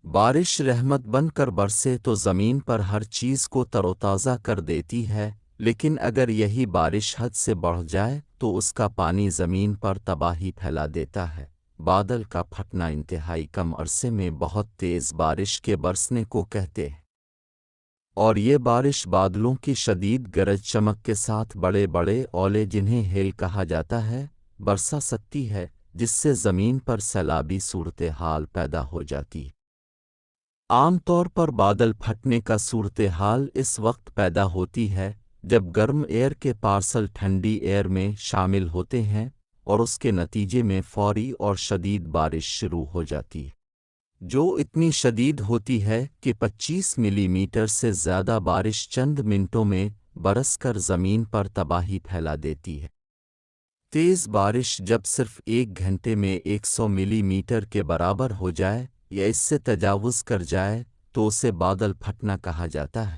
بارش رحمت بن کر برسے تو زمین پر ہر چیز کو تروتازہ کر دیتی ہے، لیکن اگر یہی بارش حد سے بڑھ جائے تو اس کا پانی زمین پر تباہی پھیلا دیتا ہے۔ بادل کا پھٹنا انتہائی کم عرصے میں بہت تیز بارش کے برسنے کو کہتے ہیں، اور یہ بارش بادلوں کی شدید گرج چمک کے ساتھ بڑے بڑے اولے جنہیں ہیل کہا جاتا ہے برسا سکتی ہے، جس سے زمین پر سیلابی صورتحال پیدا ہو جاتی ہے۔ عام طور پر بادل پھٹنے کا صورتحال اس وقت پیدا ہوتی ہے جب گرم ایئر کے پارسل ٹھنڈی ایئر میں شامل ہوتے ہیں اور اس کے نتیجے میں فوری اور شدید بارش شروع ہو جاتی ہے، جو اتنی شدید ہوتی ہے کہ 25 ملی میٹر سے زیادہ بارش چند منٹوں میں برس کر زمین پر تباہی پھیلا دیتی ہے۔ تیز بارش جب صرف ایک گھنٹے میں 100 ملی میٹر کے برابر ہو جائے یا اس سے تجاوز کر جائے تو اسے بادل پھٹنا کہا جاتا ہے۔